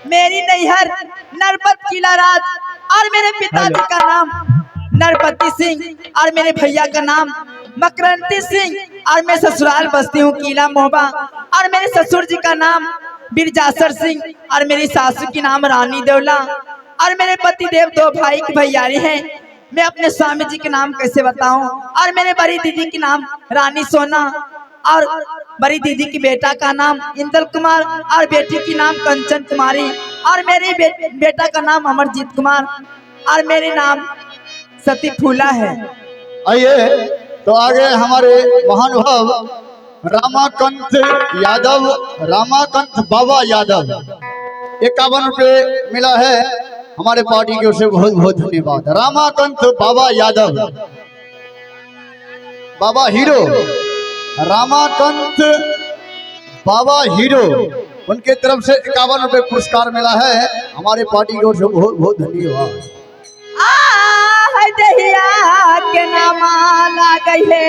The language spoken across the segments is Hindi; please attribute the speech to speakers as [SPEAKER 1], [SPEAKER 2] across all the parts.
[SPEAKER 1] मेरी नैहर नरपत किला राज और मेरे पिताजी का नाम नरपति सिंह और मेरे भैया का नाम मकरंती सिंह और मैं ससुराल बसती हूँ किला मोहबा और मेरे ससुर जी का नाम बिरजासर सिंह और मेरी सासू की नाम रानी देवला और मेरे पति देव दो भाई की भैयारी हैं। मैं अपने स्वामी जी के नाम कैसे बताऊं। और मेरे बड़ी दीदी की नाम रानी सोना और बड़ी दीदी की बेटा का नाम इंदल कुमार और बेटी की नाम कंचन कुमारी और मेरे बेटा का नाम अमरजीत कुमार और मेरे नाम सती फूला है।
[SPEAKER 2] आइए तो आगे हमारे महानुभाव रामाकांत यादव, रामाकांत बाबा यादव 51 रुपये मिला है हमारे पार्टी की ओर से, बहुत बहुत धन्यवाद। रामाकांत बाबा यादव, बाबा हीरो, रामाकांत बाबा हीरो, उनके तरफ से 51 रुपये पुरस्कार मिला है हमारे पार्टी की ओर से, बहुत बहुत धन्यवाद।
[SPEAKER 1] दहिया के नामा लागे है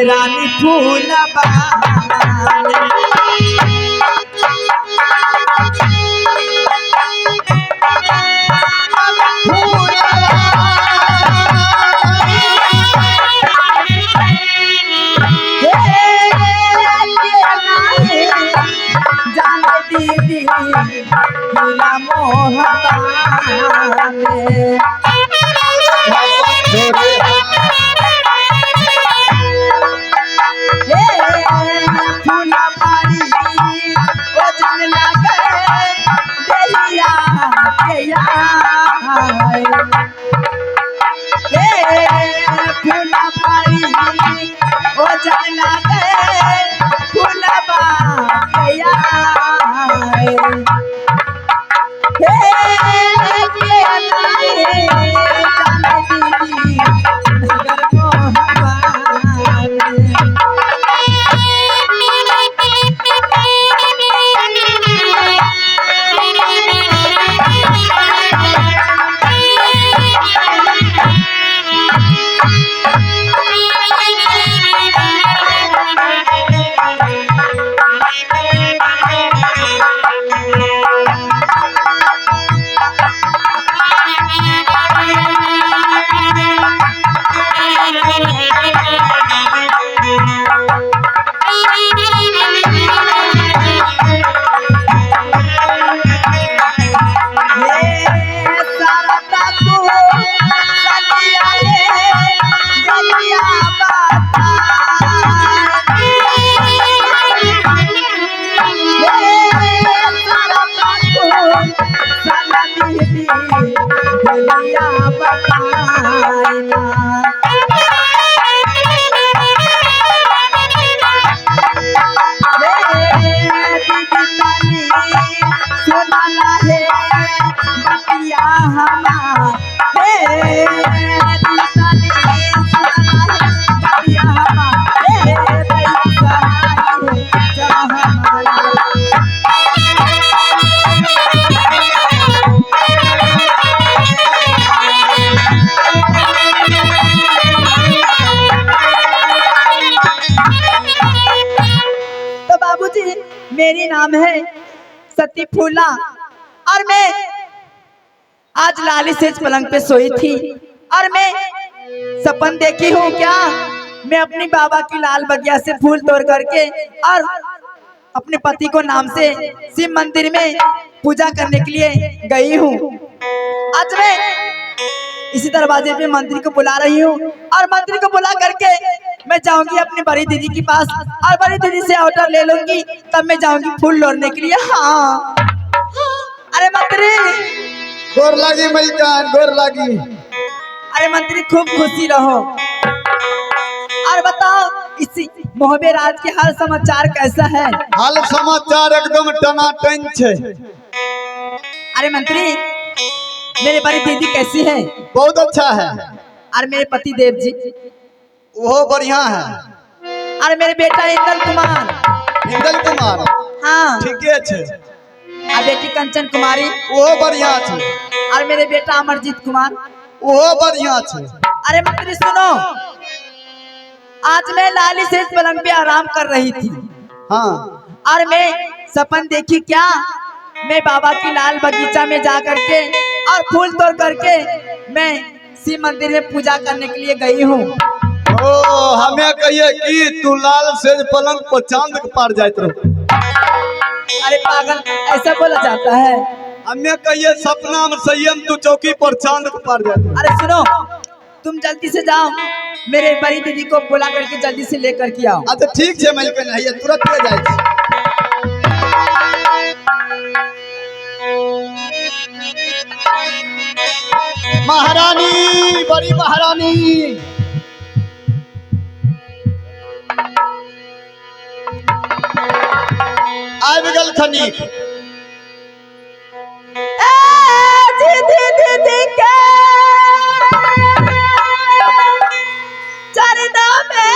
[SPEAKER 1] रानी फूलबा जाने दीदी किला मोहबा में फूला बारी वजन लगे दहिया के फूला बारी वजन लगे फूलबा नाम है सती फूला और मैं आज लाली सेज पलंग पे सोई थी और मैं सपन देखी हूँ क्या मैं अपनी बाबा की लाल बगिया से फूल तोड़ करके और अपने पति को नाम से शिव मंदिर में पूजा करने के लिए गई हूँ। आज मैं इसी दरवाजे पे मंदिर को बुला रही हूँ और मंदिर को बुला करके मैं जाऊंगी अपनी बड़ी दीदी के पास और बड़ी दीदी से ऑर्डर ले लूंगी, तब मैं जाऊंगी फूल लोड़ने के लिए। हाँ अरे मंत्री
[SPEAKER 2] गोर लागी मलिकान, गोर लागी।
[SPEAKER 1] अरे मंत्री खूब खुशी रहो और बताओ इसी मोहबे राज के हाल समाचार कैसा है?
[SPEAKER 2] हाल समाचार एकदम टनाटन छे।
[SPEAKER 1] अरे मंत्री मेरे बड़ी दीदी कैसी है?
[SPEAKER 2] बहुत अच्छा है।
[SPEAKER 1] और मेरे पति देव जी?
[SPEAKER 2] वो बढ़िया है।
[SPEAKER 1] और मेरे बेटा इंदल कुमार?
[SPEAKER 2] इंदल कुमार
[SPEAKER 1] हाँ
[SPEAKER 2] ठीक है।
[SPEAKER 1] और बेटी कंचन कुमारी?
[SPEAKER 2] वो बढ़िया छे।
[SPEAKER 1] और मेरे बेटा अमरजीत कुमार?
[SPEAKER 2] वो बढ़िया छे।
[SPEAKER 1] अरे मंत्री सुनो, आज मैं लाली सेज पलंग पे आराम कर रही थी।
[SPEAKER 2] हाँ
[SPEAKER 1] और मैं सपन देखी क्या मैं बाबा की लाल बगीचा में जा करके और फूल तोड़ करके मैं शिव मंदिर में पूजा करने के लिए गई हूँ।
[SPEAKER 2] ओ हमें कहिए कि तू लाल सेज पलंग पर चांद के पार जात रहो।
[SPEAKER 1] अरे पागल ऐसा बोला जाता है?
[SPEAKER 2] हमें कहिए सपना में संयम तू चौकी पर चांद के पार जात।
[SPEAKER 1] अरे सुनो तुम जल्दी से जाओ मेरे बड़ी दीदी को बुला करके जल्दी से लेकर के आओ।
[SPEAKER 2] अच्छा ठीक है मलिक नहीं है तुरंत ले जाए। महारानी बड़ी महारानी आब गल खनी।
[SPEAKER 1] दीदी के चरणों में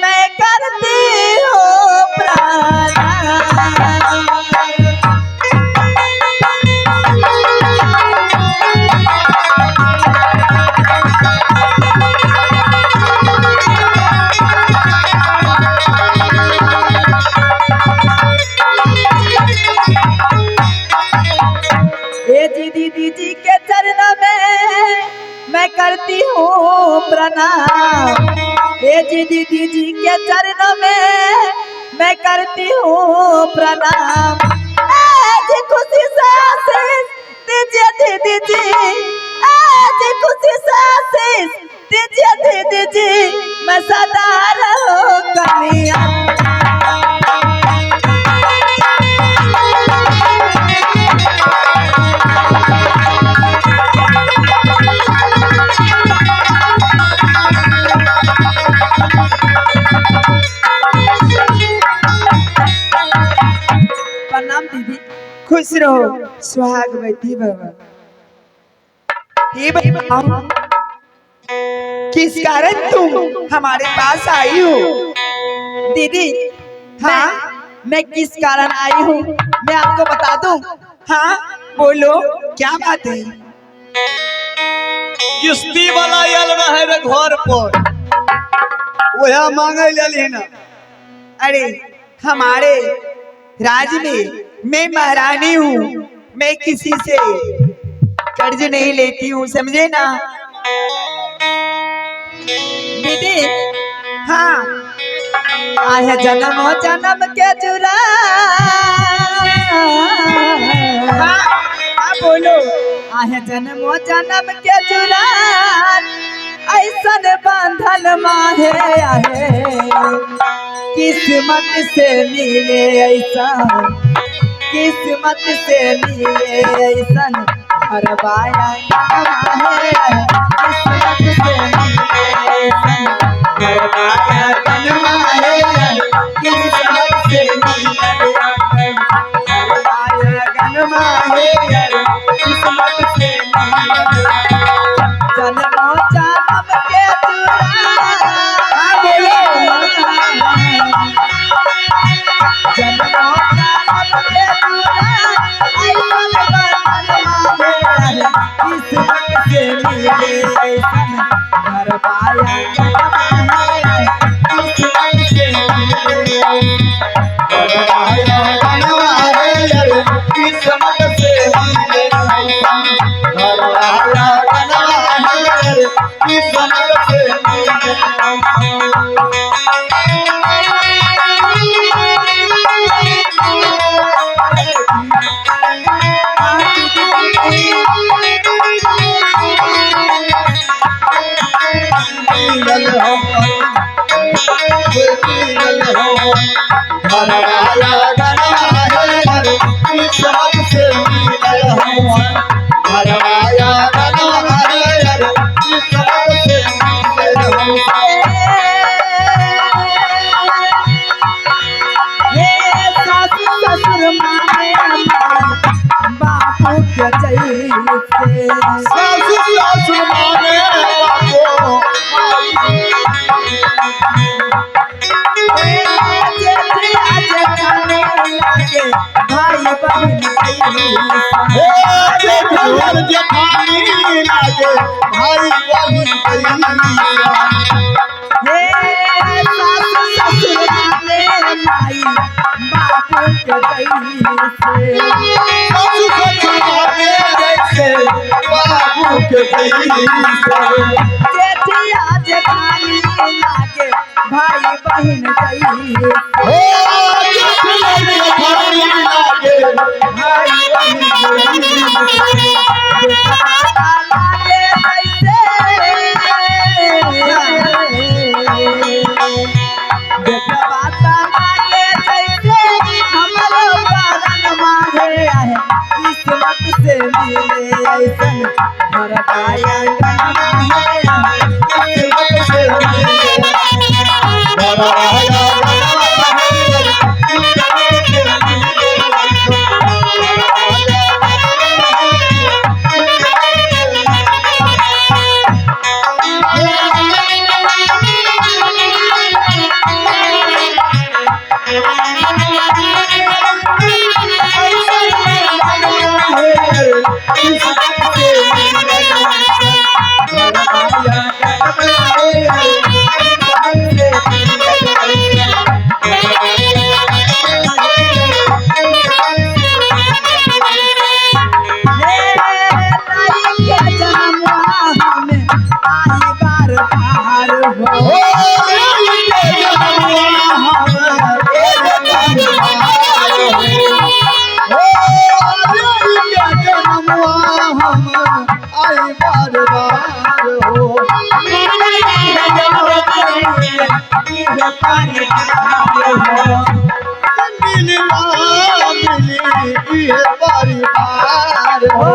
[SPEAKER 1] मैं करती हूँ प्रणाम। दीदी के चरणों में मैं करती हूँ प्रणाम। हे दीदी के चरणों में मैं करती हूँ प्रणाम। आज खुशी से आशीष दीजिए दीदी जी, आज खुशी से आशीष दीजिए दीदी जी, मैं सदा रहूं कन्या। प्रणाम दीदी। खुश रहो सुहागवती बाबा। ये बताओ किस कारण तुम हमारे पास आई हो? दीदी हाँ मैं किस कारण आई हूँ मैं आपको बता दूं। हाँ बोलो क्या बात है?
[SPEAKER 2] किस्ती वाला यल रहे रे घर पर वह मांगे ले ना।
[SPEAKER 3] अरे हमारे राज में मैं महारानी हूँ, मैं किसी से कर्ज नहीं लेती हूँ, समझे ना?
[SPEAKER 1] दीदी
[SPEAKER 3] हाँ
[SPEAKER 1] आया जन्म जन्म के जुरा।
[SPEAKER 3] हाँ हाँ बोलो।
[SPEAKER 1] आया जन्म जन्म के जुरा ऐसन बांधल माहे आहे किस्मत से मिले ऐसा, किस्मत से मिले ऐसन हरवाया माहे आहे किस्मत से मिले ऐसन हरवाया माहे आहे किस्मत से मिले हरवाया माहे आहे किस्मत से मिले जन्म जन्म के जुड़ा। हाँ बोलो जन्म जन्म के जुड़ा ऐसन बंधन माहे किस्मत से मिले ऐसन हरवाया किस्मत से मिले।
[SPEAKER 2] किस्मत से मिले मिलल हो मिलल हो घरवाया गनवार किस्मत से मिलल हो घरवाया गनवार किस्मत से मिलल हो
[SPEAKER 1] हे सासू ससुर माने बापू के जैसे
[SPEAKER 2] सासु सासु माने बापो
[SPEAKER 1] जेठिया जेठानी लागे भाई बहन
[SPEAKER 2] हे जेठर जेठानी लागे भाई बहिन कैसा
[SPEAKER 1] हे सासू ससुर माने माई बापू के जैसे
[SPEAKER 2] सासु सासु माने जैसे बाबू के कैसा
[SPEAKER 1] जेठिया जेठानी लागे भाई बहन जैसे
[SPEAKER 2] हो जेठर जेठानी लागे भाई बहिन कैसा
[SPEAKER 1] किस्मत से मिले ऐसन घर पाया
[SPEAKER 2] किस्मत से मिले घरवाया परिवार हो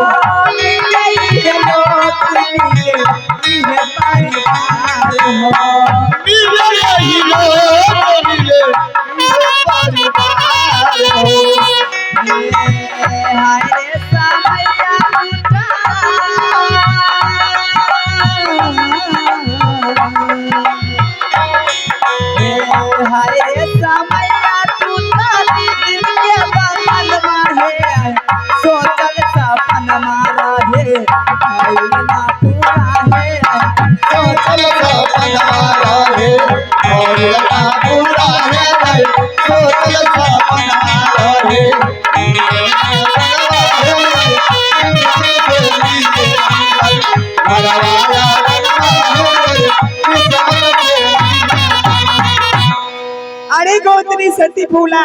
[SPEAKER 3] अरे गोतनी सती फूला,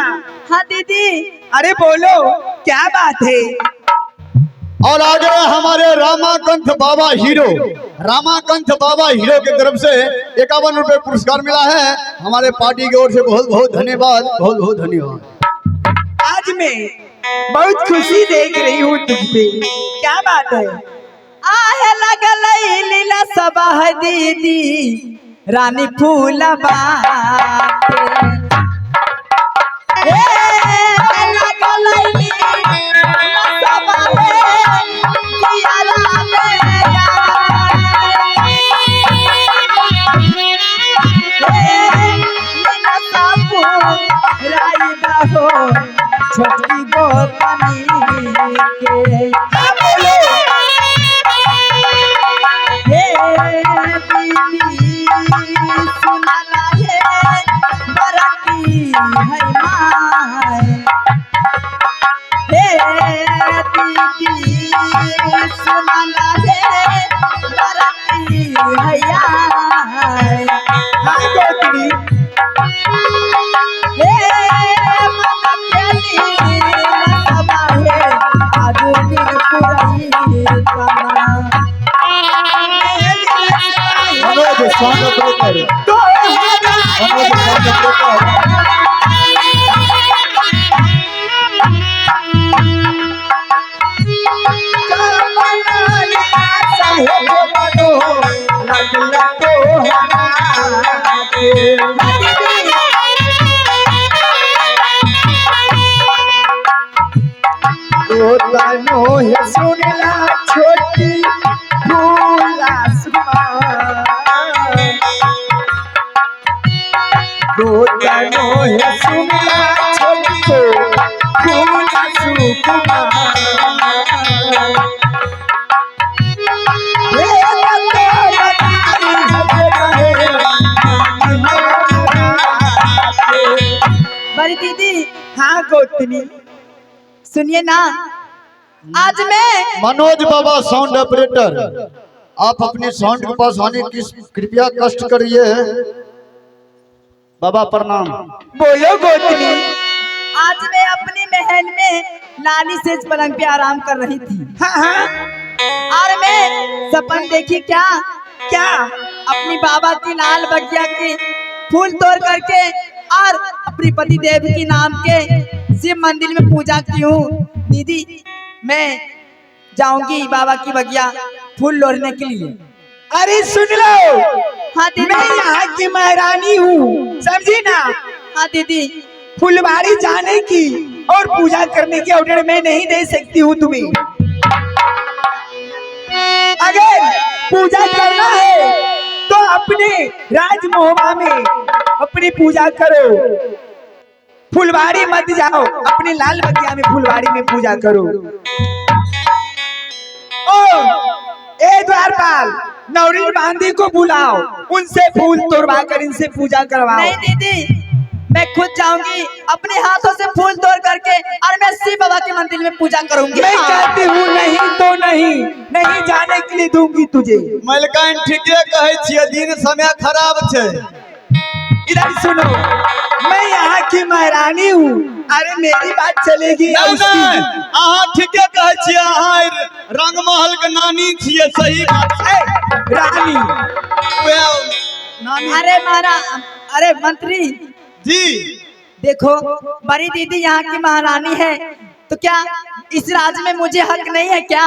[SPEAKER 1] हाँ दीदी,
[SPEAKER 3] अरे बोलो क्या बात है।
[SPEAKER 2] और आगे हमारे रामाकांत बाबा हीरो की तरफ से 51 रुपए पुरस्कार मिला है। हमारे पार्टी की ओर से बहुत बहुत धन्यवाद, बहुत बहुत धन्यवाद।
[SPEAKER 3] आज मैं बहुत खुशी देख रही हूँ तुझ पे, क्या बात है।
[SPEAKER 1] आहे लगल लीला सबा है दीदी, रानी फूला बाटे। लगल लीला सबा है, जियारा मेरा। लीला सबू राई बहो, छोटी गोतनी के। हैया
[SPEAKER 3] हाँ गोतनी
[SPEAKER 1] हे मन के लीला समाहे आधुनिक पुरही तमा
[SPEAKER 2] मनोज सॉन्ग ऑपरेटर
[SPEAKER 3] तो
[SPEAKER 2] मनोज सॉन्ग ऑपरेटर
[SPEAKER 3] सुनला छोटी फूला गोतनो है सुनला छोटी फूला सुकुमा
[SPEAKER 1] बड़ी दीदी
[SPEAKER 3] हाँ गोतनी
[SPEAKER 1] सुनिए ना, आज मैं
[SPEAKER 2] मनोज बाबा साउंड ऑपरेटर, आप अपने साउंड के पास आने की कृपया कष्ट करिए। बाबा प्रणाम।
[SPEAKER 3] बोलो गोतनी।
[SPEAKER 1] आज मैं अपने महल में लाली सेज पलंग पे आराम कर रही थी।
[SPEAKER 3] हाँ हाँ
[SPEAKER 1] और मैं सपन देखी क्या
[SPEAKER 3] क्या
[SPEAKER 1] अपनी बाबा की लाल बगिया के फूल तोड़ करके और अपनी पति देव की नाम के शिव मंदिर में पूजा की हूँ। दीदी मैं जाऊंगी बाबा की बगिया फूल लोड़ने के लिए।
[SPEAKER 3] अरे सुन लो,
[SPEAKER 1] हाँ दीदी।
[SPEAKER 3] मैं यहाँ की महारानी हूँ, समझी ना।
[SPEAKER 1] हाँ दीदी।
[SPEAKER 3] फुलवाड़ी जाने की और पूजा करने की ऑर्डर मैं नहीं दे सकती हूँ तुम्हें। अगर पूजा करना है तो अपने राजमहल में अपनी पूजा करो, फुलवाड़ी मत जाओ। अपने लाल बगिया में फुलवाड़ी में पूजा करो। ओ ए द्वारपाल, नौरीन बांदी को बुलाओ, उनसे फूल तोड़वा कर इनसे पूजा करवाओ।
[SPEAKER 1] नहीं दीदी, मैं खुद जाऊंगी अपने हाथों से फूल तोड़ करके और मैं शिव बाबा के मंदिर में पूजा करूंगी।
[SPEAKER 3] मैं कहती हूँ नहीं तो नहीं, नहीं जाने के लिए दूंगी तुझे।
[SPEAKER 2] मलकान ठीके कहे छिए, दिन समय खराब छे।
[SPEAKER 3] इधर सुनो, मैं यहाँ की महारानी हूँ। अरे मेरी बात चलेगी।
[SPEAKER 2] अहाँ ठीके कहे छिए, अहाँ रंगमहल के नानी छिए, सही बात है।
[SPEAKER 3] रानी
[SPEAKER 2] नानी
[SPEAKER 1] अरे मंत्री
[SPEAKER 2] जी,
[SPEAKER 1] देखो बड़ी दीदी यहाँ की महारानी है तो क्या इस राज्य में मुझे हक नहीं है क्या?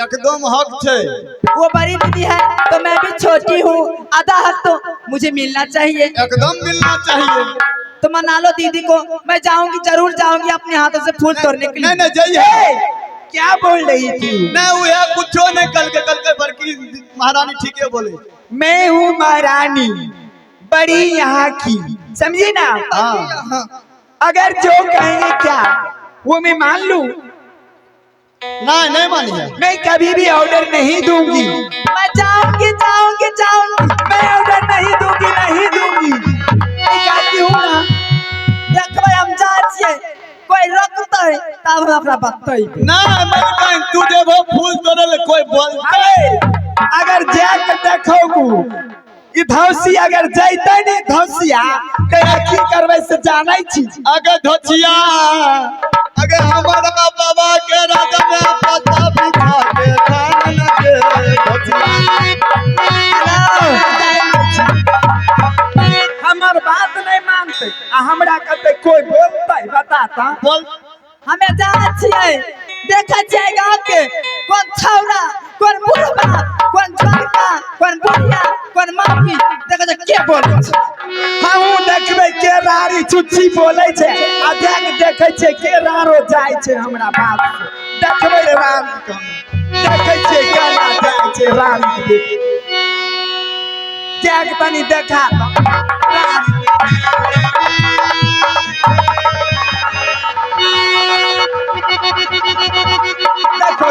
[SPEAKER 2] एकदम हक छे।
[SPEAKER 1] वो बड़ी दीदी है तो मैं भी छोटी हूँ, आधा हक तो मुझे मिलना चाहिए।
[SPEAKER 2] एकदम मिलना चाहिए।
[SPEAKER 1] तो मना लो दीदी को, मैं जाऊंगी, जरूर जाऊंगी अपने हाथों से फूल तोड़ने के लिए।
[SPEAKER 2] नहीं जाइए।
[SPEAKER 3] क्या बोल रही थी?
[SPEAKER 2] नहीं हुआ कुछो नहीं, कल के बड़की महारानी ठीके बोले।
[SPEAKER 3] मैं हूँ महारानी बड़ी यहाँ की, समझी ना।
[SPEAKER 2] हाँ।
[SPEAKER 3] अगर जो कहेंगे क्या वो मैं मान लूं?
[SPEAKER 2] नहीं मानिए।
[SPEAKER 3] मैं कभी भी ऑर्डर नहीं दूंगी।
[SPEAKER 1] मैं जाऊंगी।
[SPEAKER 3] मैं ऑर्डर नहीं दूंगी। मैं कहती हूँ ना,
[SPEAKER 1] देखो हम जाए कोई रोकता है तब हम अपना बकतई।
[SPEAKER 2] नहीं मलकान, तू देबो फूल तोड़ल कोई बोल।
[SPEAKER 3] अगर जाकर देखोगू ई धौसी अगर जैते नहीं धौसिया तेरा की करवे से जाना ही चीज।
[SPEAKER 2] अगर धोचिया अगर हमारा बाबा के राजा में पता बिठा के खान के
[SPEAKER 3] हमार बात नहीं मानते, हमरा कहते कोई बोलता बताता
[SPEAKER 2] बोल।
[SPEAKER 1] हमें जाना चाहिए, देखा चाहिए गाँव के कौन छौड़ा, कौन बुढ़वा, कौन छोटा, कौन बुढ़िया, कौन माफी, देखा जाए के बोले।
[SPEAKER 3] हमहू देखबे के रारी चुच्ची बोले छे, आ जाके देखे छे के रारो जाय छे हमरा बात से। देखबे रारी को, देखे छे केना जाय छे रारी के देखे। जाके तनी देखा रारी। देखो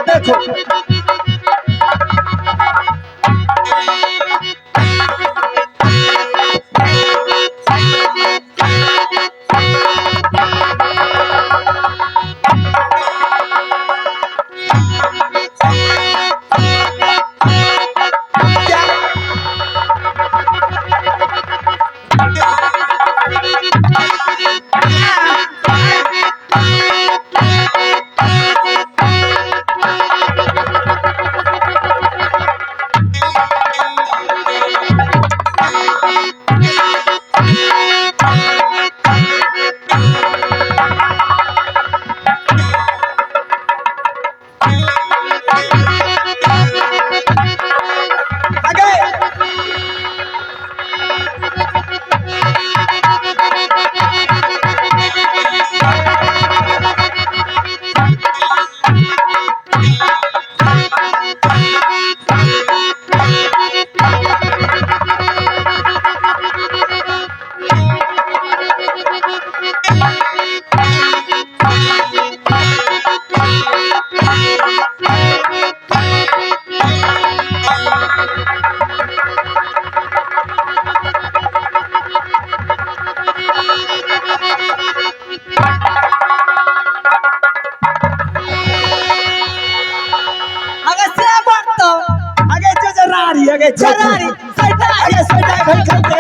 [SPEAKER 1] चरारी सैटा
[SPEAKER 3] अरे सदा भाई चलते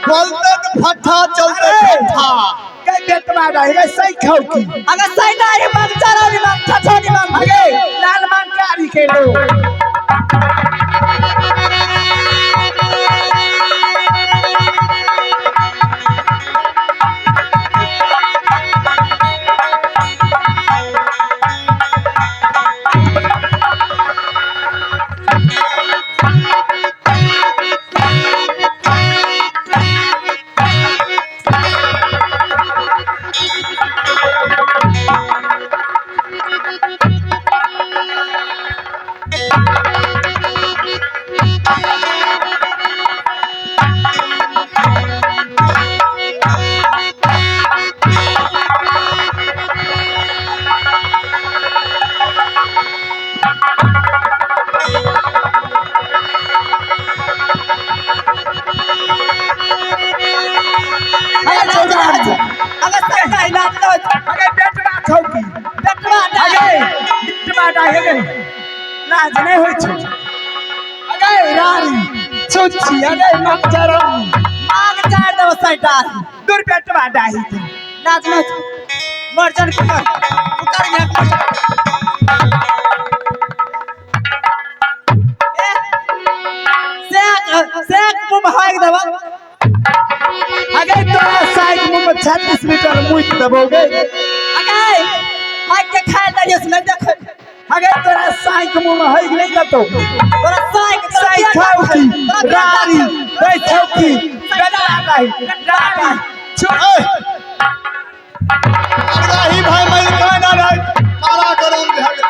[SPEAKER 2] बोलते फट्टा चलते फट्टा
[SPEAKER 3] के बेटवा रहे सही खाओ की
[SPEAKER 1] अगर सैटा रे मन चरारी मन छछनी मन
[SPEAKER 3] अरे लाल मांगारी के लो
[SPEAKER 1] अगर सैटा इलाज लो
[SPEAKER 3] अरे बेटवा खाओ की
[SPEAKER 1] बेटवा
[SPEAKER 3] अरे बेटवा रहे लाज नहीं होई छ अरे रानी छोची अरे मकचरम
[SPEAKER 1] मांग चार दो सैटा
[SPEAKER 3] दूर बेटवा डाही के
[SPEAKER 1] लाज लो मर्जन कर ये सेक मुंह हाक देबा
[SPEAKER 3] अरे तोरा साइड मुंह में 36 लीटर मुइत दबोगे
[SPEAKER 1] अगे हाक के खाए दे इसमें देख
[SPEAKER 3] अरे तोरा साइड मुंह में हई नहीं दतो
[SPEAKER 1] तोरा
[SPEAKER 3] साइड खाओ की रारी बैठो की बेटा डाही रारी छोड़
[SPEAKER 2] ही भाई मैं कहना रहा काला गरम भेल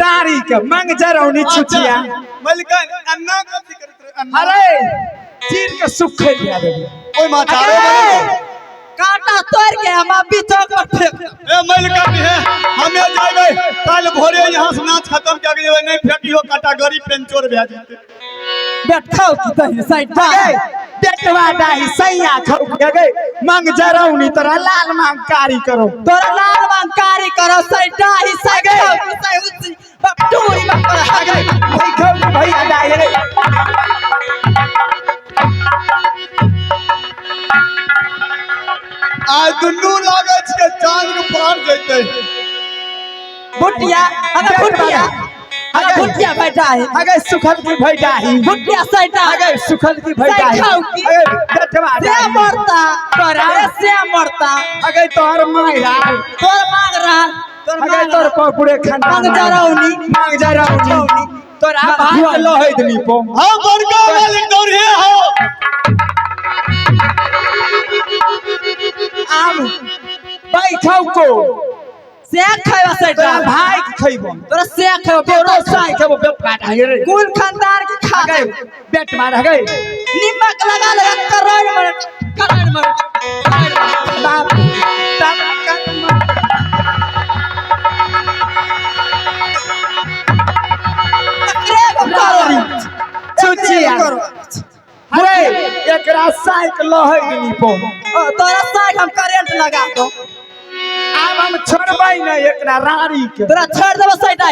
[SPEAKER 3] रारी के मंग जरौनी छुचिया
[SPEAKER 2] मलिकन अन्ना कथी करत रहे अन्ना
[SPEAKER 3] अरे चीर के सुखे दिया देबे
[SPEAKER 2] ओय मातारो बने
[SPEAKER 1] कांटा तोड़ के हम बीचों पर फेंक
[SPEAKER 2] ए मलिकन है हमें जाइबे कल भोरे यहां से नाच खत्म कर जेबे नहीं फेंकियो काटा गरी पेंचोर भे जेते
[SPEAKER 1] बैठाओ की तही सैटा
[SPEAKER 3] बेटवा डाही सैया खाओ गए मंग जरौनी तोरा लाल मांग कारी करो
[SPEAKER 1] तोरा लाल मांग करो सैटा ही सैटा सै उसी बटूरी बकर आ गई
[SPEAKER 3] भाई खाओ भैया डाही रे
[SPEAKER 2] आज दुन्नू लागे छै चांद के पार जइते
[SPEAKER 1] बुटिया अगर बुटिया अगर बुटिया बैठा है
[SPEAKER 3] अगर सुखल की भैया ही
[SPEAKER 1] बुटिया सैटा
[SPEAKER 3] अगर सुखल की भैया
[SPEAKER 1] सै
[SPEAKER 3] ही
[SPEAKER 1] खाओ की
[SPEAKER 3] अगर बेटवा
[SPEAKER 1] से
[SPEAKER 3] डाही
[SPEAKER 1] मरता तोरा से मरता
[SPEAKER 3] अगर तोहर मायरा
[SPEAKER 1] तोर मांग रहा तोर
[SPEAKER 3] अगर
[SPEAKER 1] मांग
[SPEAKER 3] तोर पपुरे खाना मांग जरौनी तोरा भात लोहित नी पो
[SPEAKER 2] हम बड़का मालिक दौड़े हो
[SPEAKER 3] आम बैठौ को
[SPEAKER 1] से खावा सैटा
[SPEAKER 3] तोरा भाई के खइबो
[SPEAKER 1] तोरा से खावा
[SPEAKER 3] तोरो साई खेबो बेटा ढाई रे
[SPEAKER 1] कुल खानदान के खा
[SPEAKER 3] गए बेट मार गए
[SPEAKER 1] निमक लगा लगा करोड़ मर
[SPEAKER 3] बाप चुचिया अरे एकरा साइक लोहै नी पो
[SPEAKER 1] तोरा साइड हम करंट लगा दो
[SPEAKER 3] आब हम छोड़बै न एकरा रारी के
[SPEAKER 1] तोरा छोड़ देबो साइड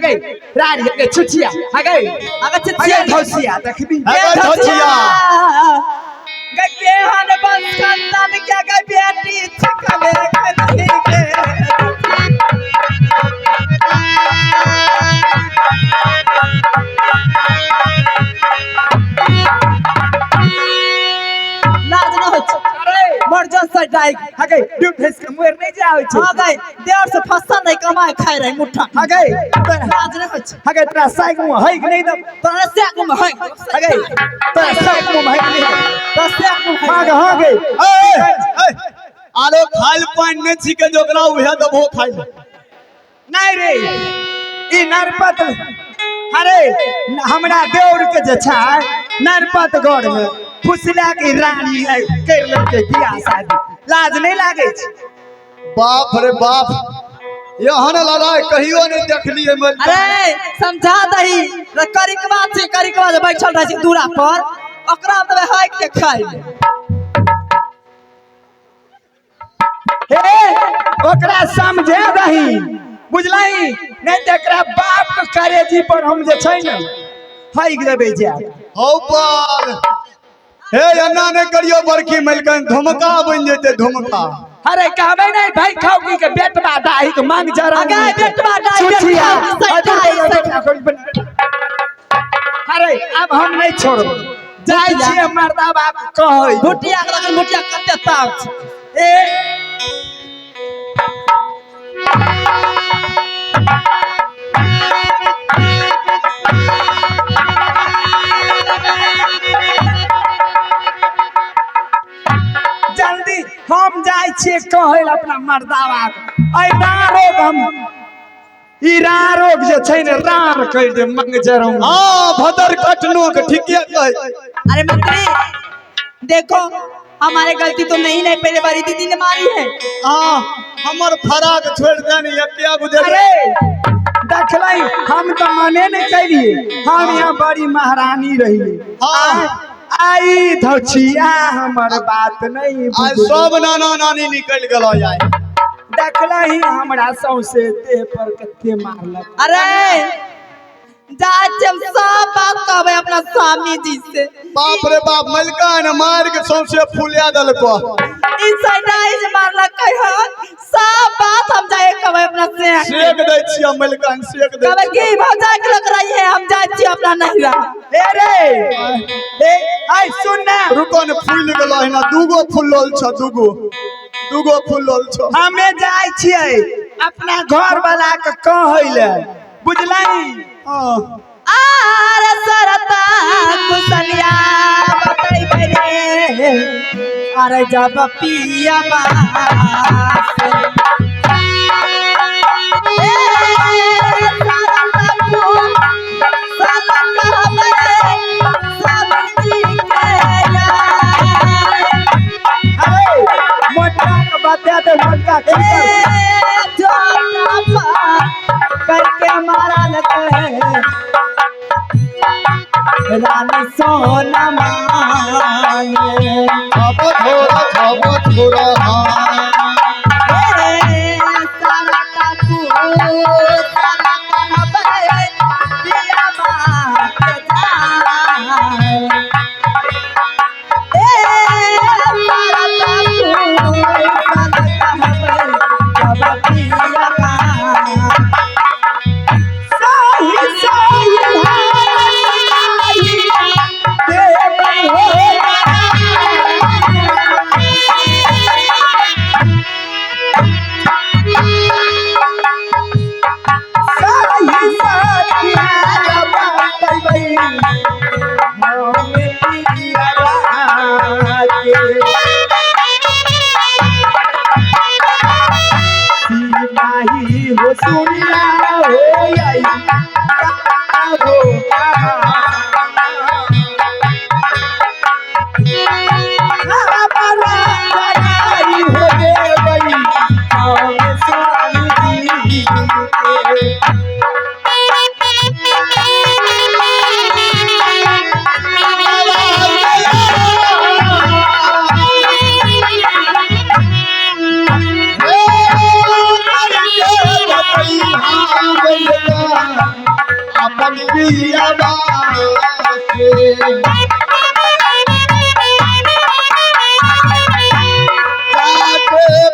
[SPEAKER 3] गई रारी के चुचिया गई
[SPEAKER 1] अगर चिचिया
[SPEAKER 3] धौसिया देखबी
[SPEAKER 2] अगर धौसिया
[SPEAKER 1] गे केहन बंद खानदान के गे बेटी छिकबे खनी के लाज न हो
[SPEAKER 3] अरे
[SPEAKER 1] मर्जन से डाइक
[SPEAKER 3] हगे ड्यूट हेस के मुएर नहीं जावे छै
[SPEAKER 1] आ गई देर से फसल नहीं कमाए खाए रही मुठा
[SPEAKER 3] हगे
[SPEAKER 1] लाज न हो
[SPEAKER 3] हगे तोरा साइक मु है कि नहीं दब
[SPEAKER 1] तोरा से को में है
[SPEAKER 3] हगे तोरा साइक मु है कि नहीं
[SPEAKER 1] तोरा से को में
[SPEAKER 3] हां हगे
[SPEAKER 2] आरो खाल पानी नहीं छिके जोकरा उहे दबो खाइल
[SPEAKER 3] नहीं रे ई नरपत अरे हमरा देउर के जे छै नरपत गढ़ में फुसला की रानी कर लेके बियाह शादी लाज नहीं लागे छै
[SPEAKER 2] बाप रे बाप यहाँ लड़ाई कहियो नहीं देखलिए
[SPEAKER 1] अरे समझा दही करिकवा छै करिकवा जे बैठल रहे छै दूरा पर ओकरा तबे हाइक के खाइ
[SPEAKER 3] हे ओकरा समझे दही बुझलही नहीं तो एकरा बाप के करेजी पर हम जे छै ने हाइक देबै जा
[SPEAKER 2] हौ पाल हे एना नहीं करियो बड़की मलकन धुमका बन जेते धुमका
[SPEAKER 3] अरे कहबे नहीं भाई खाओगी के बेटवा दाही के मांग जरा
[SPEAKER 1] अगे बेटवा दाही
[SPEAKER 3] चुचिया
[SPEAKER 1] बेटवा
[SPEAKER 3] अरे अब हम नहीं छोड़ब जाय छिए मर्दा बाप कहै
[SPEAKER 1] भुटिया लगन भुटिया कते ताव छै
[SPEAKER 3] ए जल्दी हम जाय छिए कहै अपना मर्दावा ऐ रोग हम ईरा रोग जे छै ने रार कह दे मंग जरौ
[SPEAKER 2] हां भदर कटनो के ठीके कह
[SPEAKER 1] अरे मंत्री देखो हमारे गलती तो नहीं पहले बारी दीदी ने मारी है
[SPEAKER 2] हां हमर फराक छोड़ देनी एकिया बुझे
[SPEAKER 3] अरे देखलाई हम तो मने नहीं करिए हम यहाँ बड़ी महारानी रही
[SPEAKER 2] हां
[SPEAKER 3] आई धछिया हमर बात नहीं
[SPEAKER 2] आज सब नाना नानी निकल गेलो जाय
[SPEAKER 3] देखलाई हमरा सौसे देह पर कते मारलक
[SPEAKER 1] अरे जब सब बात कहबे अपना स्वामी जी से
[SPEAKER 2] बाप रे बाप मलका ने मार के सौसे फुलिया दलको
[SPEAKER 1] इस साइड मारला कह सब बात हम जाए कहबे अपना से
[SPEAKER 2] सेक दै छियै मलका सेक दै
[SPEAKER 1] कहबे की भौजा के लग रही है हम जाए छी अपना नहिरा
[SPEAKER 3] ए रे ए आई सुन ना
[SPEAKER 2] रुको ने फूल गेलो है ना दूगो फुलल छ दूगो फुलल छ
[SPEAKER 3] हमें जाय छियै अपना घर वाला के कहैले बुझलाई
[SPEAKER 1] आरे सरता कुसलिया बताई बरे अरे जब पिया
[SPEAKER 3] बता दे मटका
[SPEAKER 1] करके हमारा लगे रानी सोना माने
[SPEAKER 2] अब थोड़ा
[SPEAKER 1] सारा काकू सारा कहबे पिया बात जाए सारा काकू सारा कहबे जब पिया
[SPEAKER 3] हो सुनिया हो आई हो हो दे बई स्वामी
[SPEAKER 2] अपन बिया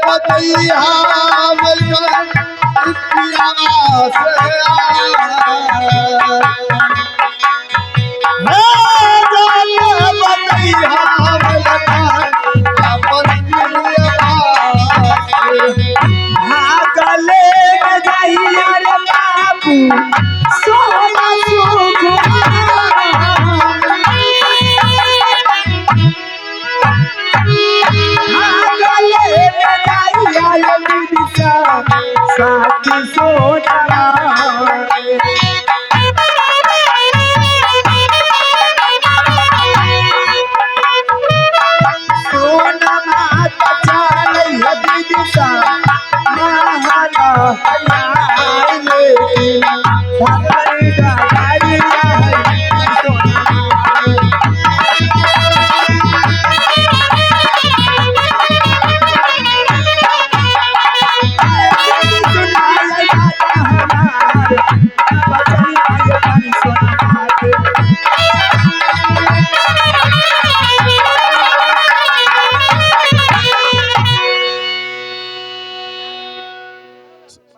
[SPEAKER 2] बतैया
[SPEAKER 3] गले में जाइया रे बाबू सोना गले में जाइया रे दीदी साथी सोना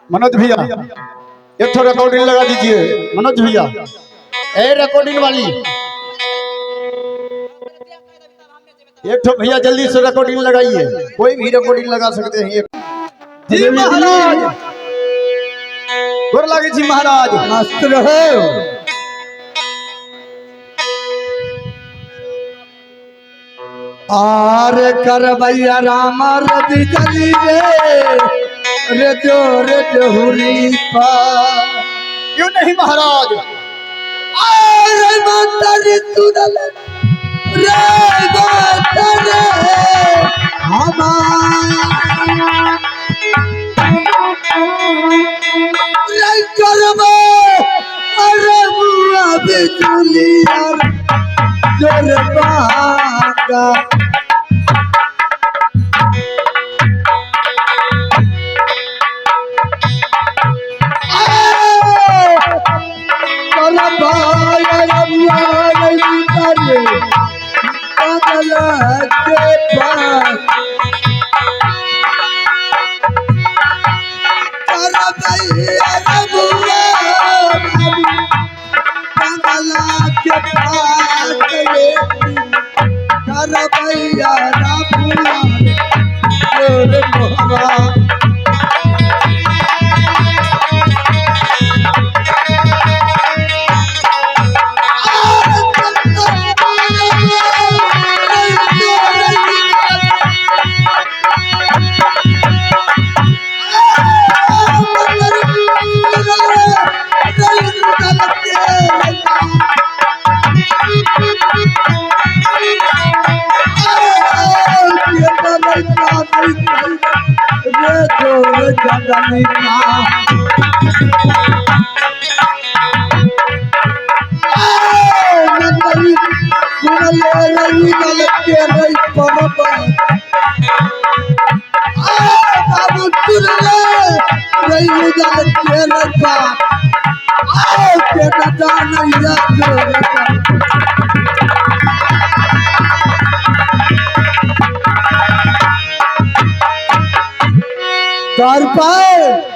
[SPEAKER 2] मनोज भैया एक थोड़ा रिकॉर्डिंग लगा दीजिए। मनोज भैया, ए रिकॉर्डिंग वाली एक तो भैया जल्दी से रिकॉर्डिंग लगाइए। कोई भी रिकॉर्डिंग लगा सकते हैं। जी महाराज, गोर लागे जी महाराज।
[SPEAKER 3] मस्त रहे। आर कर भैया राम रवि जली रे जो हुरी पा।
[SPEAKER 2] क्यों नहीं महाराज?
[SPEAKER 3] आरे मातारी सुनल रे मातारे रे करबो अरे बुआ बिजुली यार जोर बागा।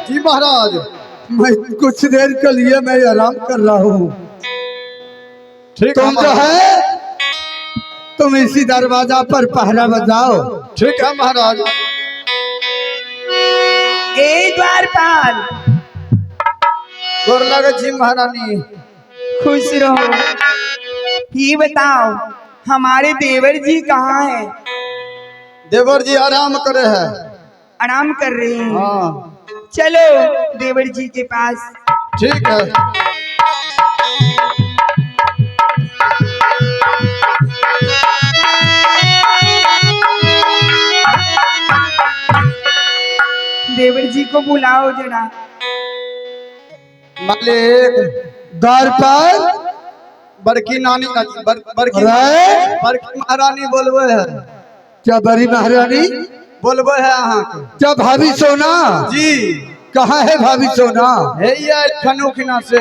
[SPEAKER 2] जी महाराज,
[SPEAKER 3] मैं कुछ देर के लिए मैं आराम कर रहा हूँ।
[SPEAKER 2] ठीक
[SPEAKER 3] तुम जो है तुम इसी दरवाजा पर पहरा बजाओ।
[SPEAKER 2] ठीक है महाराज।
[SPEAKER 1] एक द्वारपाल,
[SPEAKER 2] गोर लागे जी महारानी।
[SPEAKER 1] खुश रहो। ये बताओ हमारे देवर जी कहाँ है?
[SPEAKER 2] देवर जी आराम करे हैं।
[SPEAKER 1] आराम कर रहे हैं।
[SPEAKER 2] हाँ
[SPEAKER 1] चलो देवर जी के पास।
[SPEAKER 2] ठीक है।
[SPEAKER 1] देवर जी को बुलाओ जरा।
[SPEAKER 2] मालिक,
[SPEAKER 3] द्वार पर
[SPEAKER 2] बड़की नानी बड़की महारानी बोलबे है।
[SPEAKER 3] क्या बड़ी महारानी
[SPEAKER 2] बोलबे है अहाँ के?
[SPEAKER 3] क्या भाभी सोना
[SPEAKER 2] जी।
[SPEAKER 3] कहाँ है भाभी सोना?
[SPEAKER 2] है ये खनोखिना से।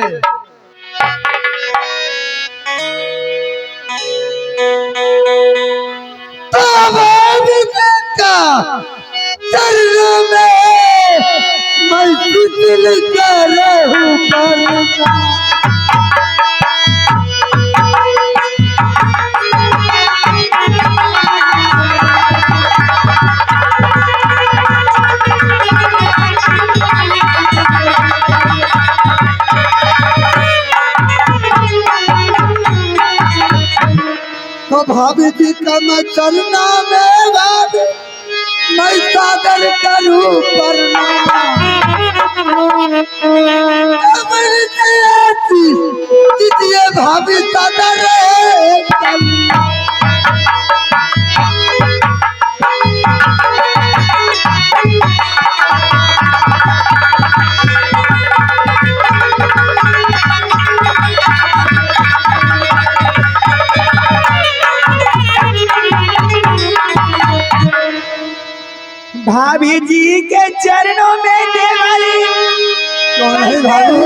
[SPEAKER 3] चरणों में मैं सुशील कर रहूं तो भाभी जी का मैं चरना में भाभी मैं सादर करूं दीजिए भाभी सादर
[SPEAKER 1] भाभी जी के चरणों में देवरी।
[SPEAKER 3] कौन है भाभी?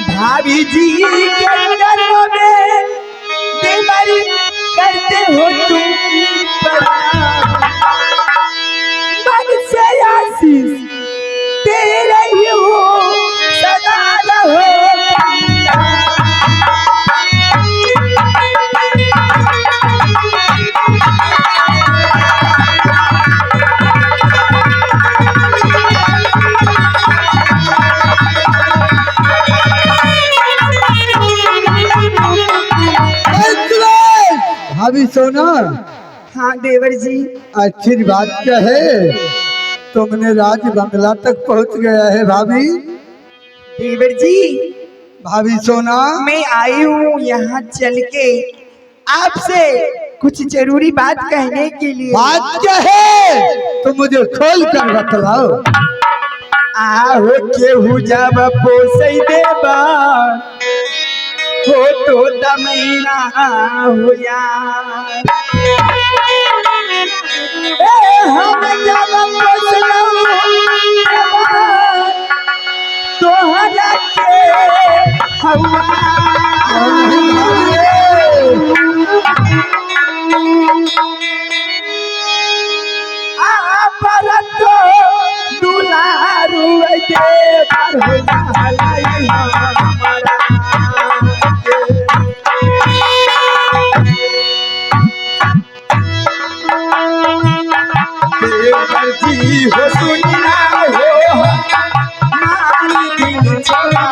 [SPEAKER 1] भाभी जी के चरणों में देवरी करते हो तुम प्रणाम।
[SPEAKER 2] सोना,
[SPEAKER 3] हाँ देवर जी।
[SPEAKER 2] अच्छी बात क्या है, तुमने राज बंगला तक पहुंच गया है भाभी।
[SPEAKER 3] देवर जी
[SPEAKER 2] भाभी सोना,
[SPEAKER 3] मैं आई हूँ यहाँ चल के आपसे कुछ जरूरी बात कहने के लिए।
[SPEAKER 2] बात क्या है तो मुझे खोल कर बतलाओ।
[SPEAKER 3] आहो केहू जब पोसै देबा हो तो दमैना हो यार। हम जब पोसलौ तोहरा के हवा परतो दुलारू दे पर हलाई हमारा देवर जी हो सुनिया हो मारी दिल छोड़ा।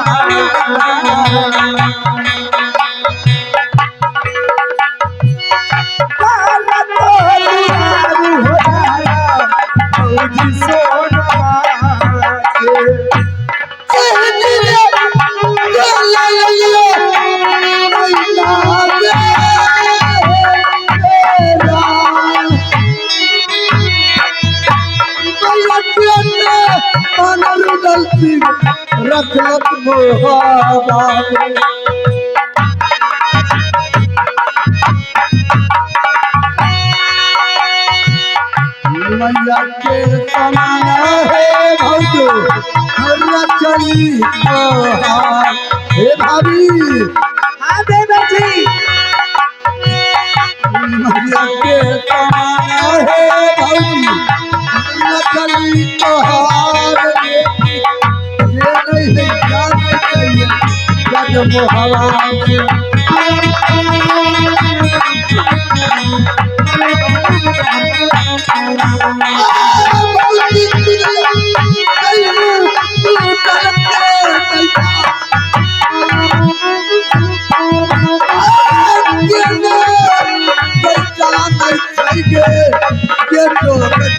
[SPEAKER 2] रख रख मोहब्बत मैया के समाना है भौजो मैया चली हे भाभी।
[SPEAKER 3] हाँ देवर जी
[SPEAKER 2] मैया के समाना है भौजी मैया चली ये नहीं है क्या नहीं चाहिए जग मोहब्बत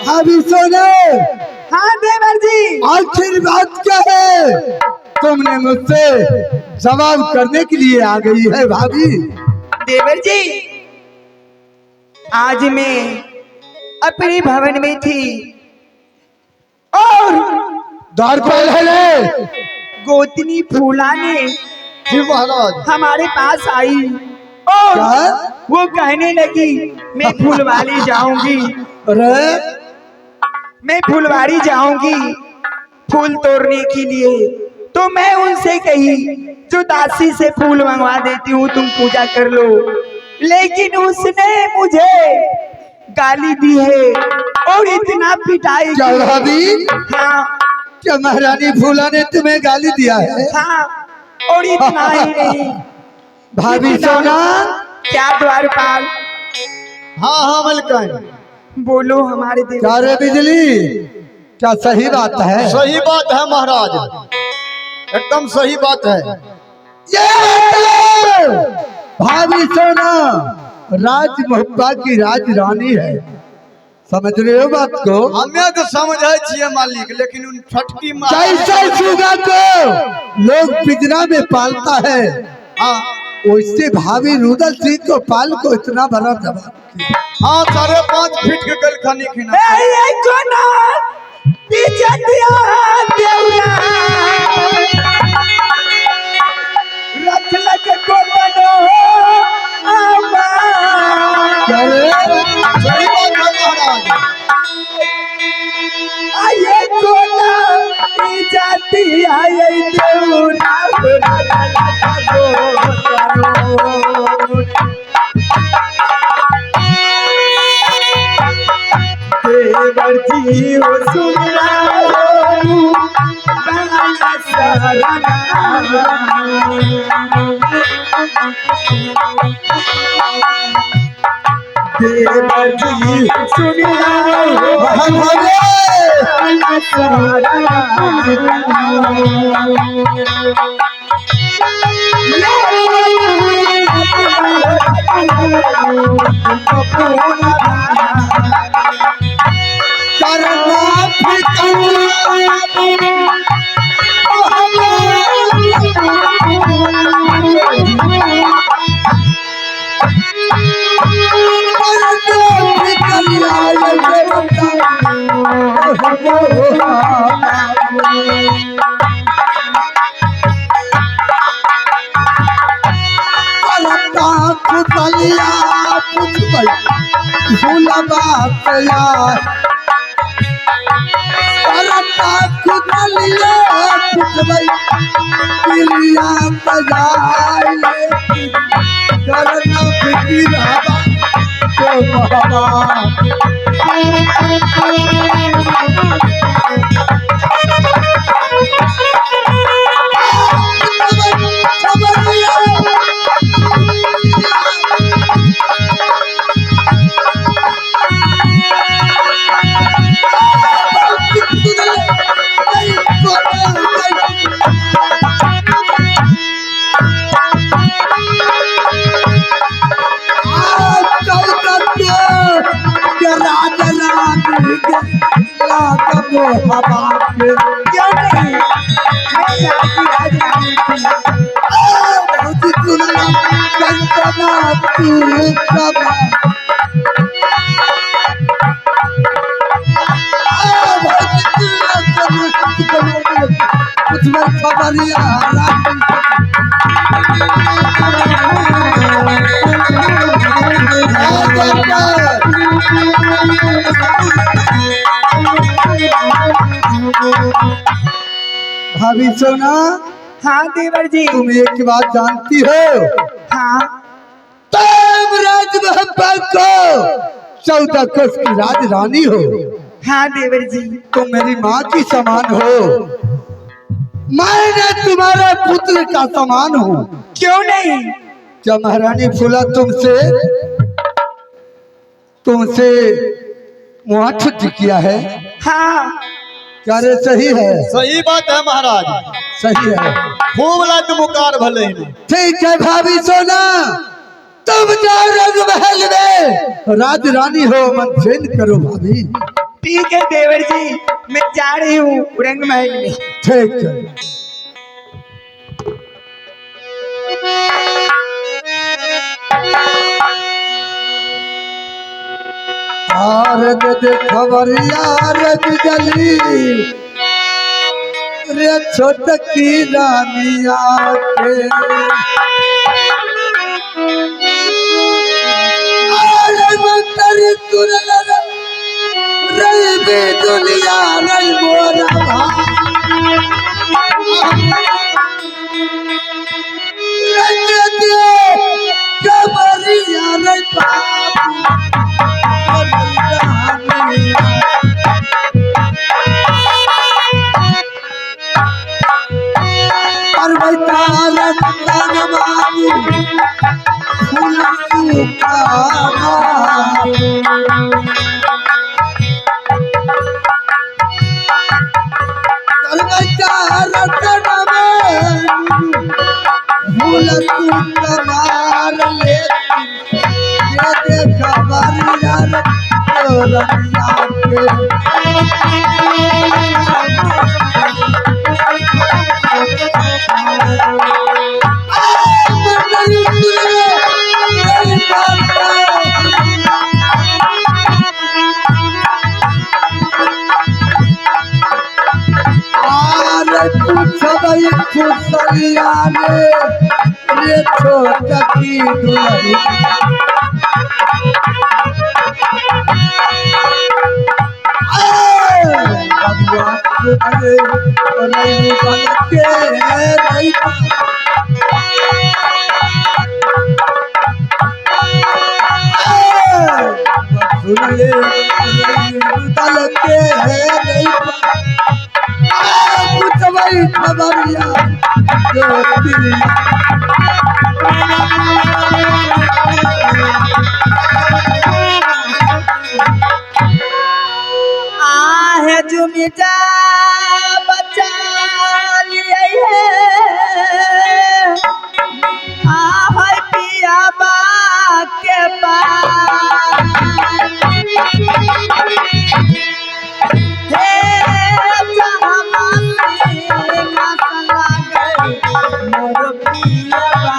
[SPEAKER 2] भाभी सोने।
[SPEAKER 3] हाँ देवर जी
[SPEAKER 2] आखिर बात क्या है तुमने मुझसे जवाब करने के लिए आ गई है भाभी।
[SPEAKER 3] देवर जी आज मैं अपने भवन में थी और
[SPEAKER 2] द्वारपाल है
[SPEAKER 3] गोतनी फूला ने
[SPEAKER 2] जी महाराज
[SPEAKER 3] हमारे पास आई और
[SPEAKER 2] क्या?
[SPEAKER 3] वो कहने लगी मैं फुलवारी जाऊंगी,
[SPEAKER 2] अरे
[SPEAKER 3] मैं फुलवारी जाऊंगी फूल तोड़ने के लिए। तो मैं उनसे कही जो दासी से फूल मंगवा देती हूँ तुम पूजा कर लो, लेकिन उसने मुझे गाली दी है और इतना पिटाई
[SPEAKER 2] क्या
[SPEAKER 3] की है।
[SPEAKER 2] भाभी
[SPEAKER 3] हाँ
[SPEAKER 2] क्या महारानी फूला ने तुम्हें गाली दिया है।
[SPEAKER 3] हाँ और इतना ही नहीं
[SPEAKER 2] भाभी सोना।
[SPEAKER 3] क्या द्वारपाल।
[SPEAKER 2] हाँ हाँ मलकन
[SPEAKER 3] बोलो हमारे देव।
[SPEAKER 2] क्या रे बिजली क्या सही बात है।
[SPEAKER 4] सही बात है महाराज, एकदम सही बात है।
[SPEAKER 2] ये भाभी सोना राज मोहब्बा की राज रानी है, समझ रहे हो बात को।
[SPEAKER 4] हमें तो समझे छिए मालिक, लेकिन उन छटकी
[SPEAKER 2] जैसे सुगा को लोग पिंजरा में पालता है
[SPEAKER 4] हाँ
[SPEAKER 2] वैसे भाभी रुदल सिंह को पाल को इतना बड़ा जवाब किया।
[SPEAKER 4] हाँ 5.5 फीट के गल खानी खिना
[SPEAKER 3] रख लग को बनो
[SPEAKER 2] क्या रे?
[SPEAKER 4] सही बात है महाराज।
[SPEAKER 3] आये कोना जाती आये देवरा जी हो सुनना हो बाला सरना देवर जी सुनना हो बाला सरना
[SPEAKER 2] भाभी सोना,
[SPEAKER 3] हाँ देवर जी।
[SPEAKER 2] तुम एक बात जानती हो?
[SPEAKER 3] हाँ।
[SPEAKER 2] महल को 14 कोस की राजरानी हो।
[SPEAKER 3] हाँ देवर जी।
[SPEAKER 2] तुम मेरी माँ की समान हो, मैं तुम्हारे पुत्र का समान हूँ।
[SPEAKER 3] क्यों नहीं?
[SPEAKER 2] क्या महारानी फूला तुमसे मुआठुत किया है?
[SPEAKER 3] हाँ।
[SPEAKER 2] क्या रे सही है?
[SPEAKER 4] सही बात है महाराज,
[SPEAKER 2] सही है।
[SPEAKER 4] खूब लग मुकार भले ही।
[SPEAKER 2] ठीक है भाभी सोना, तुम जाओ रंगमहल में, राजरानी हो, मन चैन करो भाभी।
[SPEAKER 3] ठीक है देवर जी, मैं जा रही हूँ रंगमहल में।
[SPEAKER 2] ठीक है। खबरिया जली रे छोटकी रानिया के, रही दुनिया रही मोरा खबरिया रही छोटकी दुलही सुन ले
[SPEAKER 3] दल के है कुछ वही खबरिया
[SPEAKER 1] आहे जुमिटा बचा लिए आहे पिया बा के पास हे जहामासी घास लागे मोर पिया बा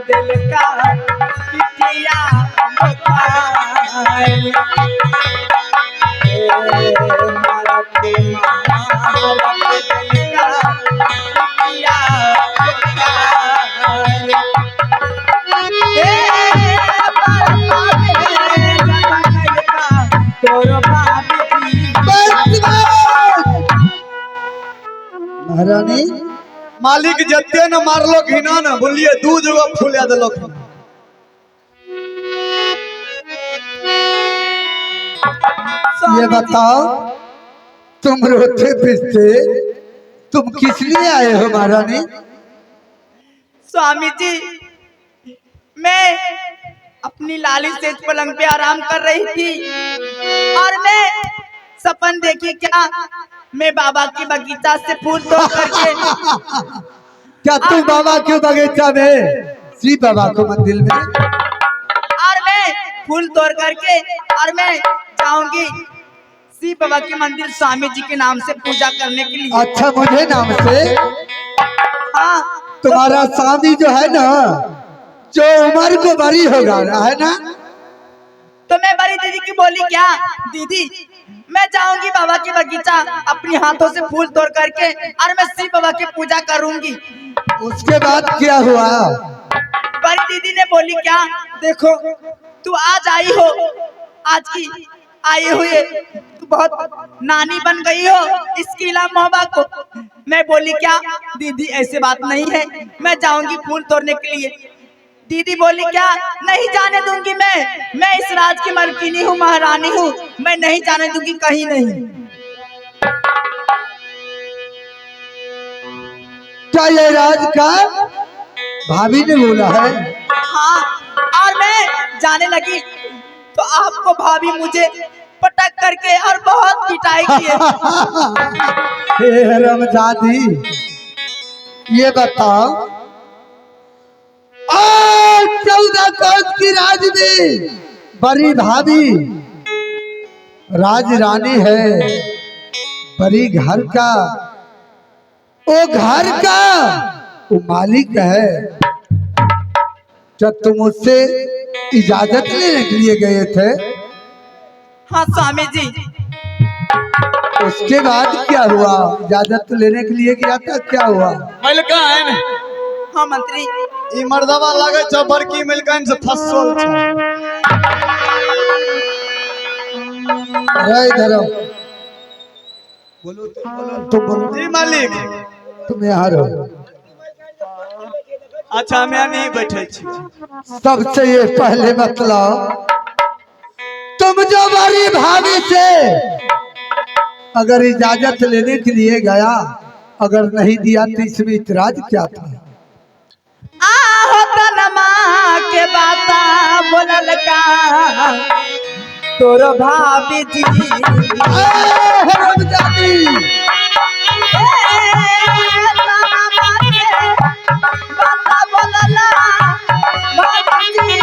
[SPEAKER 1] दिल का पिटिया
[SPEAKER 3] महारानी
[SPEAKER 2] मालिक जत्ते न मारलो घिना न बोलिए दूध एगो फूले दिलो
[SPEAKER 3] ये बताओ तुम रोते पिसते तुम किस लिए आए हो महारानी?
[SPEAKER 1] स्वामी जी मैं अपनी लाली सेज पलंग पे आराम कर रही थी और मैं सपन देखी क्या मैं बाबा की बगीचा से फूल तोड़ करके
[SPEAKER 3] क्या तुम बाबा के बगीचा में श्री बाबा को मंदिर में
[SPEAKER 1] और मैं फूल तोड़ करके और मैं जाऊंगी श्री बाबा के मंदिर स्वामी जी के नाम से पूजा करने के लिए।
[SPEAKER 3] अच्छा मुझे नाम से?
[SPEAKER 1] हाँ
[SPEAKER 3] तुम्हारा शादी जो है ना जो उम्र को बड़ी होगा है ना
[SPEAKER 1] तो मैं बड़ी दीदी की बोली क्या दीदी मैं जाऊंगी बाबा के बगीचा अपनी हाथों से फूल तोड़ करके और मैं शिव बाबा की पूजा करूंगी।
[SPEAKER 3] उसके बाद क्या हुआ?
[SPEAKER 1] बड़ी दीदी ने बोली क्या देखो तू आज आई हो आज की आई हुई तू बहुत नानी बन गई हो इसकी इला मोहब्बा को। मैं बोली क्या दीदी ऐसे बात नहीं है मैं जाऊंगी फूल तोड़ने के लिए। दीदी बोली क्या नहीं जाने दूंगी मैं इस राज की मलकिनी हूँ महारानी हूँ मैं नहीं जाने दूंगी कहीं नहीं।
[SPEAKER 3] क्या ये राज का भाभी ने बोला है?
[SPEAKER 1] हाँ और मैं जाने लगी तो आपको भाभी मुझे पटक करके और बहुत पिटाई किए।
[SPEAKER 3] हे रमजादी ये बताओ 14 कोस की राज में बड़ी भाभी राज रानी है बड़ी घर का वो घर का वो मालिक है
[SPEAKER 5] जब तुम उससे इजाजत लेने के लिए गए थे,
[SPEAKER 1] हाँ स्वामी जी।
[SPEAKER 5] उसके बाद क्या हुआ? इजाजत लेने के लिए गया था, क्या हुआ?
[SPEAKER 2] मिलका है न
[SPEAKER 1] हाँ मंत्री।
[SPEAKER 2] ई मर्दवा लागे छ बड़की मिलकन से फंसल छ।
[SPEAKER 5] अरे इधर आओ। बोलो तुम बोलो।
[SPEAKER 2] जी मालिक।
[SPEAKER 5] तुम यहाँ रहो।
[SPEAKER 2] अच्छा हम यहाँ नहीं बैठे छी।
[SPEAKER 5] सबसे ये पहले मतलब तुम जो हमारी भाभी से अगर इजाजत लेने के लिए गया, अगर नहीं दिया तो इसमें इतराज क्या था?
[SPEAKER 1] होता नमा के बाता बोलल का तोर भाभी जी।
[SPEAKER 5] रमजानी
[SPEAKER 1] बाता बोलला भाभी जी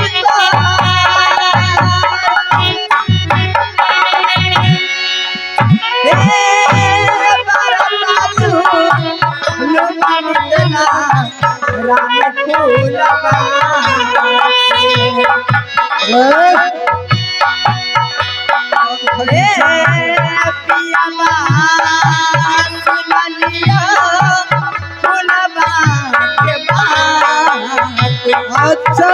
[SPEAKER 5] अच्छा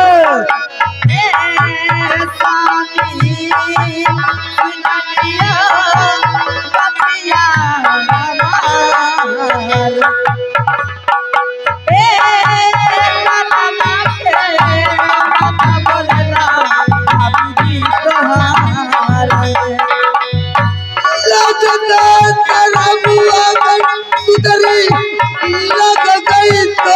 [SPEAKER 5] लग गई तो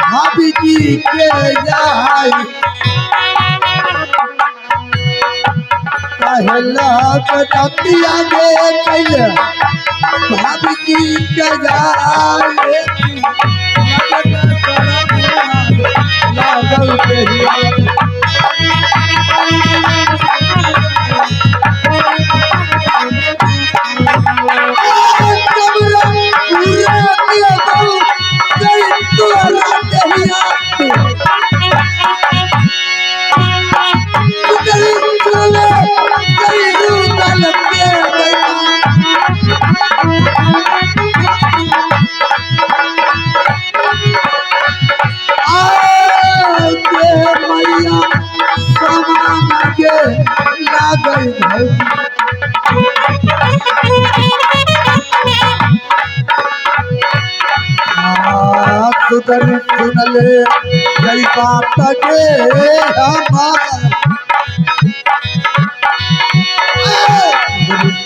[SPEAKER 5] भाभी जी के जाई कहला कटिया में कैले भाभी जी के जाई लागल के सुनले जय बात के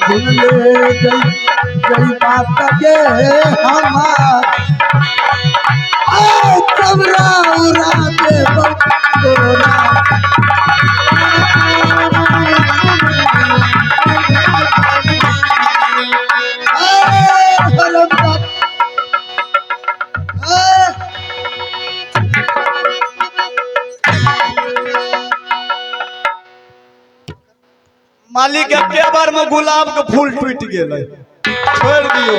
[SPEAKER 5] सुनले जय बात के हमार चमरा उड़ा के बकोरा
[SPEAKER 2] मालिक के बार में गुलाब के फूल टूट गेलै, छोड़ दियो।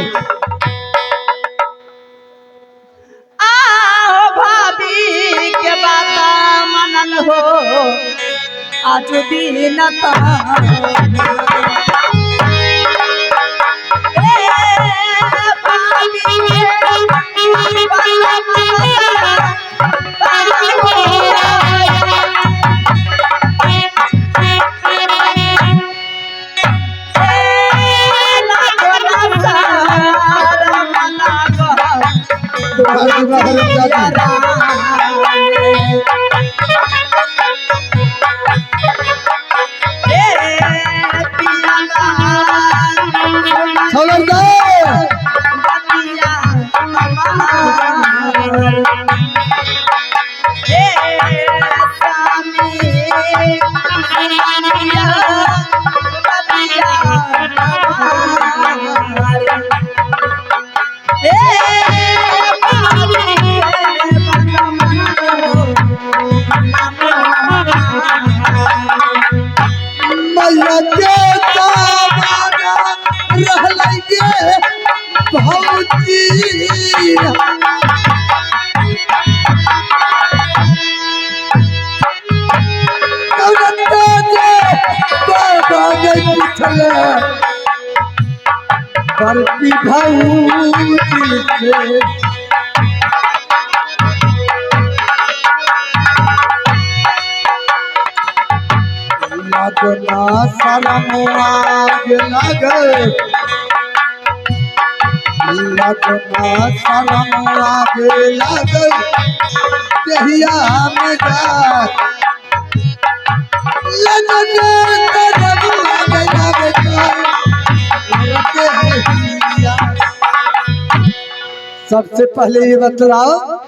[SPEAKER 1] भाभी के बाता मनन हो आज दिन
[SPEAKER 5] लगे तावाना रहलगे भौजी कौनता जे बाबा गई पिछले बड़की भौजी से लगना शरम आग लगे लगना शरम आग लगे कहिया में जा लगना शरम आग लगे सबसे पहले ये बतलाओ